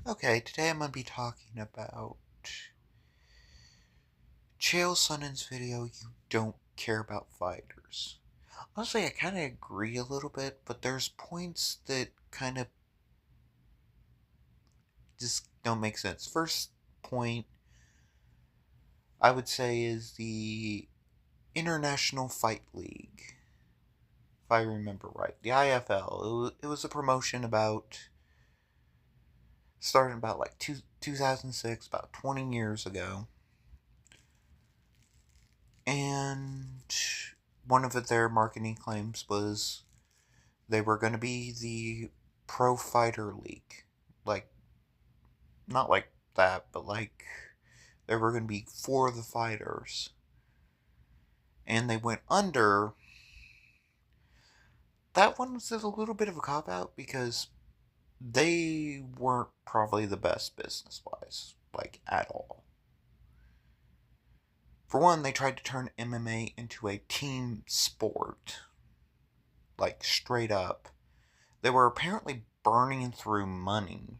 Okay, today I'm going to be talking about Chael Sonnen's video, You Don't Care About Fighters. Honestly, I kind of agree a little bit, but there's points that kind of just don't make sense. First point, I would say, is the International Fight League, if I remember right. The IFL. It was a promotion starting about like 2006, about 20 years ago. And one of their marketing claims was they were going to be the Pro Fighter League. Like, not like that, but like they were going to be for the fighters. And they went under. That one was a little bit of a cop out because they weren't probably the best business wise, like at all. For one, they tried to turn MMA into a team sport, like straight up. They were apparently burning through money.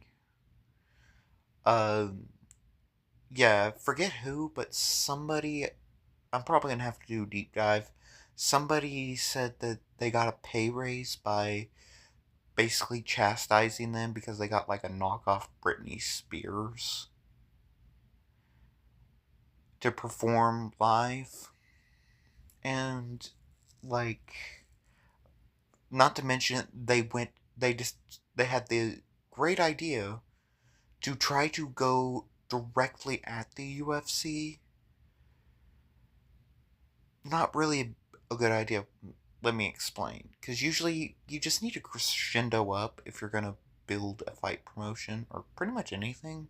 Uh, yeah, forget who, but somebody. I'm probably gonna have to do a deep dive. Somebody said that they got a pay raise by basically chastising them because they got like a knockoff Britney Spears to perform live. And, like, not to mention, they had the great idea to try to go directly at the UFC. Not really a good idea. Let me explain. Because usually you just need to crescendo up if you're going to build a fight promotion or pretty much anything.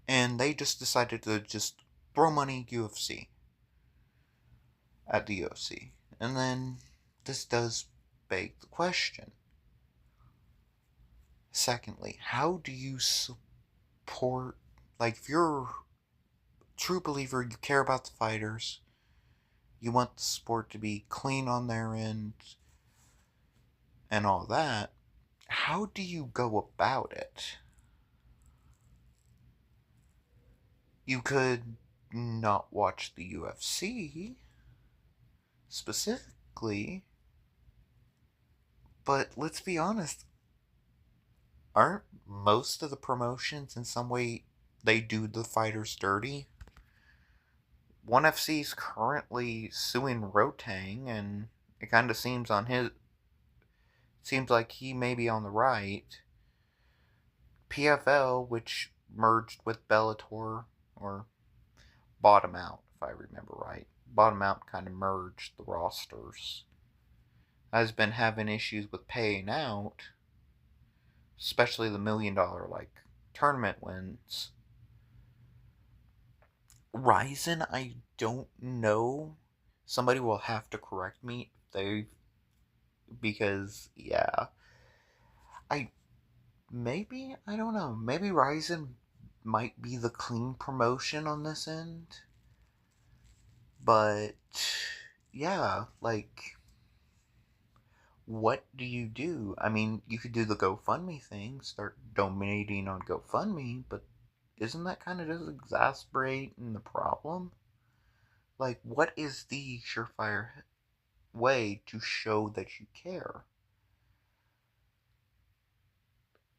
And they just decided to just throw money UFC at the UFC. And then this does beg the question. Secondly, how do you support, like, if you're a true believer, you care about the fighters, you want the sport to be clean on their end, and all that, how do you go about it? You could not watch the UFC specifically, but let's be honest, aren't most of the promotions in some way they do the fighters dirty? ONE FC's currently suing Rotang, and it kind of seems like he may be on the right. PFL, which merged with Bellator, or Bottom Out, if I remember right. Bottom Out kind of merged the rosters. Has been having issues with paying out, especially the $1 million like tournament wins. Ryzen, I don't know. Somebody will have to correct me if they, because yeah, I I don't know. Maybe Ryzen might be the clean promotion on this end, but yeah, like, what do you do? I mean, you could do the GoFundMe thing, start donating on GoFundMe, but isn't that kind of just exasperating the problem? Like, what is the surefire way to show that you care?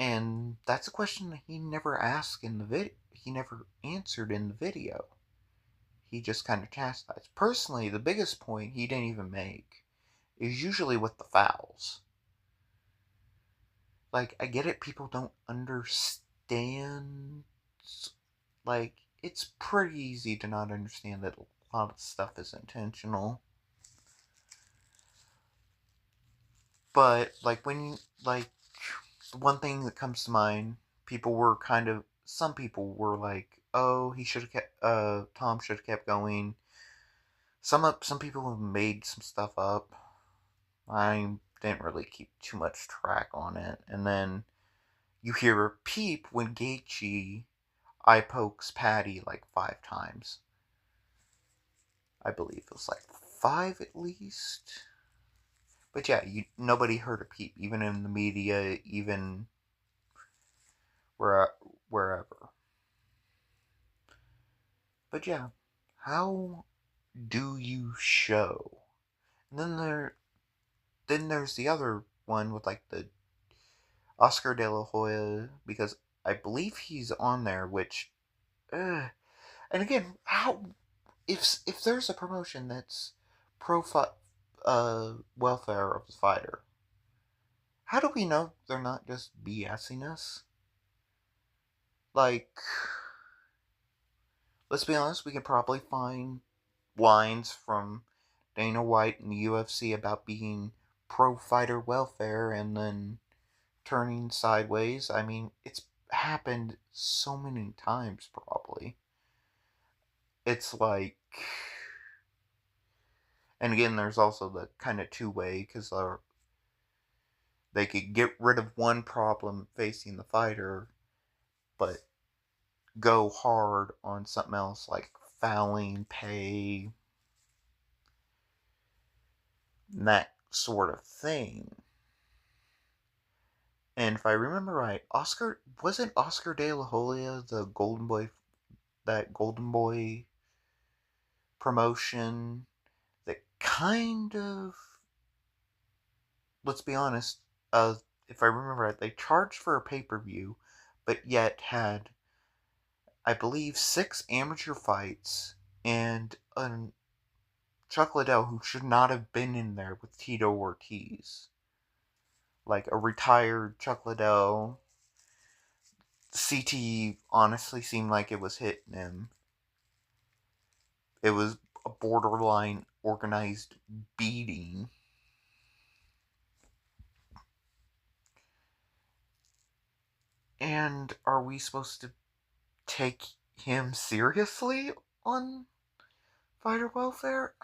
And that's a question that he never asked in the video. He never answered in the video. He just kind of chastised. Personally, the biggest point he didn't even make is usually with the fouls. Like, I get it, people don't understand. Like, it's pretty easy to not understand that a lot of stuff is intentional. But, like, the one thing that comes to mind, some people were like, oh, he should have kept, Tom should have kept going. Some people have made some stuff up. I didn't really keep too much track on it. And then you hear a peep when Gaethje eye pokes Patty like 5 times. I believe it was like 5 at least. But yeah, nobody heard a peep, even in the media, even where But yeah, how do you show? And then there's the other one with like the Oscar De La Hoya, because I believe he's on there. Which, and again, how if there's a promotion that's pro welfare of the fighter, how do we know they're not just BSing us? Like, let's be honest, we can probably find lines from Dana White and the UFC about being pro fighter welfare and then turning sideways. I mean, it's happened so many times, probably. It's like. And again, there's also the kind of two-way, because they could get rid of one problem facing the fighter, but go hard on something else like fouling, pay, that sort of thing. And if I remember right, wasn't Oscar De La Hoya the Golden Boy, that Golden Boy promotion that kind of, let's be honest, if I remember right, they charged for a pay-per-view, but yet had, I believe, 6 amateur fights and Chuck Liddell who should not have been in there with Tito Ortiz. Like a retired Chuck Liddell. CT honestly seemed like it was hitting him. It was a borderline organized beating. And are we supposed to take him seriously on fighter welfare?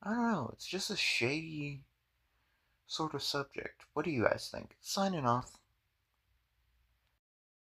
I don't know. It's just a shady sort of subject. What do you guys think? Signing off.